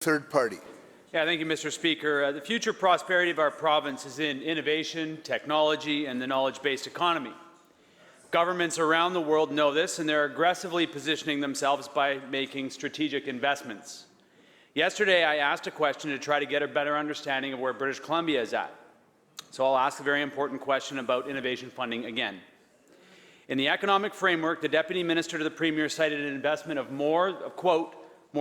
third party. Yeah, thank you, Mr. Speaker. The future prosperity of our province is in innovation, technology, and the knowledge-based economy. Governments around the world know this, and they're aggressively positioning themselves by making strategic investments. Yesterday, I asked a question to try to get a better understanding of where British Columbia is at. So I'll ask a very important question about innovation funding again. In the economic framework, the Deputy Minister to the Premier cited an investment of more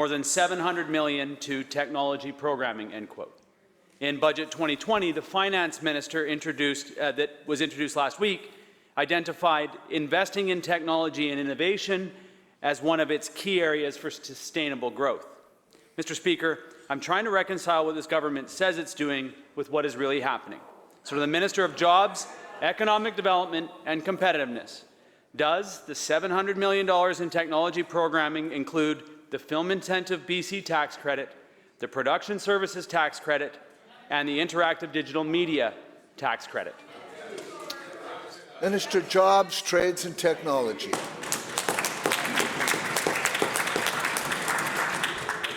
than $700 million to technology programming, end quote. In Budget 2020, the Finance Minister that was introduced last week identified investing in technology and innovation as one of its key areas for sustainable growth. Mr. Speaker, I'm trying to reconcile what this government says it's doing with what is really happening. So to the Minister of Jobs, Economic Development and Competitiveness, does the $700 million in technology programming include the film-intensive BC tax credit, the production services tax credit, and the interactive digital media tax credit? Minister of Jobs, Trades and Technology.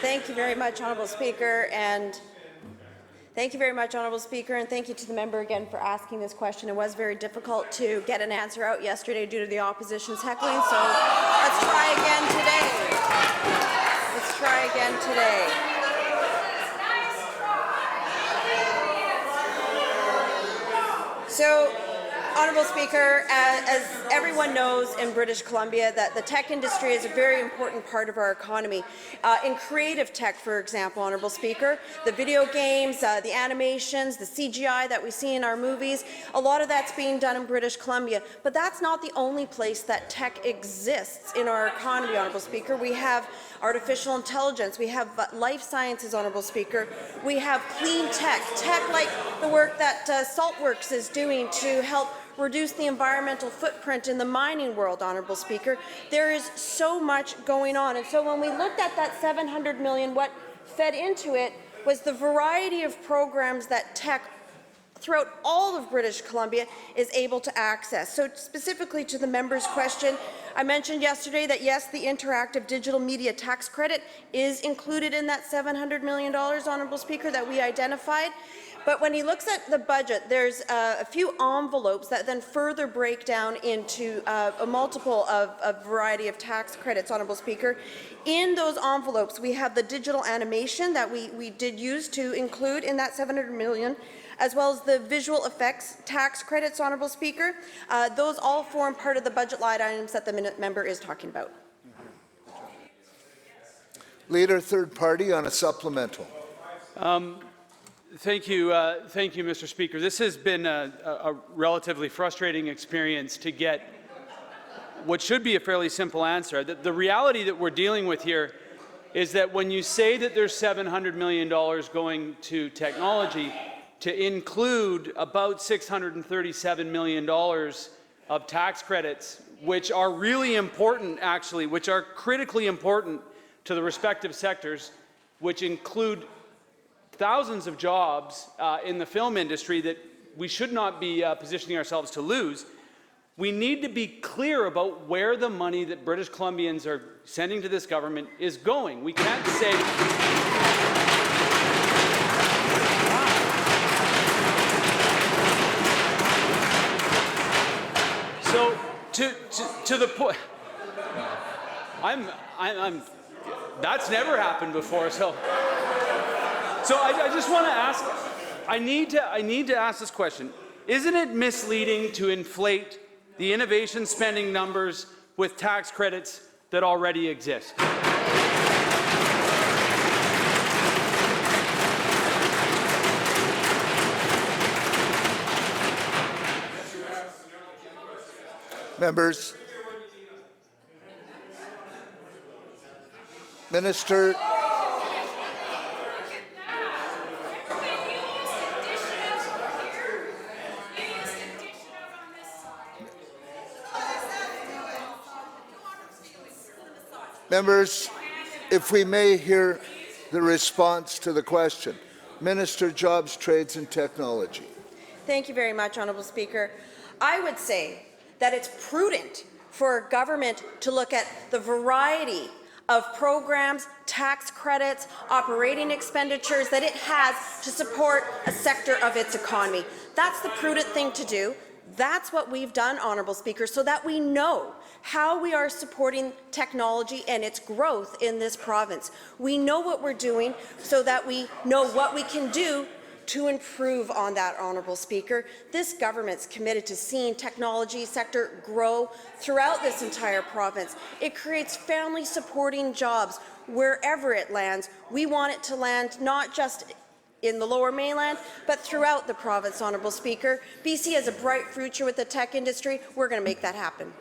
Thank you very much, Honourable Speaker, and thank you very much, Honourable Speaker, and thank you to the member again for asking this question. It was very difficult to get an answer out yesterday due to the opposition's heckling, so let's try again today. Let's try again today. So, Honourable Speaker, as everyone knows in British Columbia, that the tech industry is a very important part of our economy. In creative tech, for example, Honourable Speaker, the video games, the animations, the CGI that we see in our movies, a lot of that's being done in British Columbia. But that's not the only place that tech exists in our economy, Honourable Speaker. We have artificial intelligence, we have life sciences, Honourable Speaker, we have clean tech like the work that Saltworks is doing to help reduce the environmental footprint in the mining world, Honourable Speaker. There is so much going on. And so when we looked at that $700 million, what fed into it was the variety of programs that tech throughout all of British Columbia is able to access. So specifically to the member's question, I mentioned yesterday that yes, the interactive digital media tax credit is included in that $700 million, Honourable Speaker, that we identified. But when he looks at the budget, there's a few envelopes that then further break down into a multiple of a variety of tax credits, Honourable Speaker. In those envelopes, we have the digital animation that we did use to include in that $700 million, as well as the visual effects tax credits, Honourable Speaker. Those all form part of the budget line items that the member is talking about. Leader, third party on a supplemental. Thank you, Mr. Speaker. This has been a relatively frustrating experience to get what should be a fairly simple answer. The reality that we're dealing with here is that when you say that there's $700 million going to technology, to include about $637 million of tax credits, which are really important, actually, which are critically important to the respective sectors, which include thousands of jobs in the film industry that we should not be positioning ourselves to lose. We need to be clear about where the money that British Columbians are sending to this government is going. We can't say... So, to the point, that's never happened before. So I just want to ask. I need to ask this question: isn't it misleading to inflate the innovation spending numbers with tax credits that already exist? Members. Minister. Members, if we may hear the response to the question. Minister of Jobs, Trades and Technology. Thank you very much, Honourable Speaker. I would say that it's prudent for government to look at the variety of programs, tax credits, operating expenditures that it has to support a sector of its economy. That's the prudent thing to do. That's what we've done, Honourable Speaker, so that we know how we are supporting technology and its growth in this province. We know what we're doing so that we know what we can do to improve on that, Honourable Speaker. This government's committed to seeing technology sector grow throughout this entire province. It creates family-supporting jobs wherever it lands. We want it to land not just in the Lower Mainland, but throughout the province, Honourable Speaker. BC has a bright future with the tech industry. We're going to make that happen.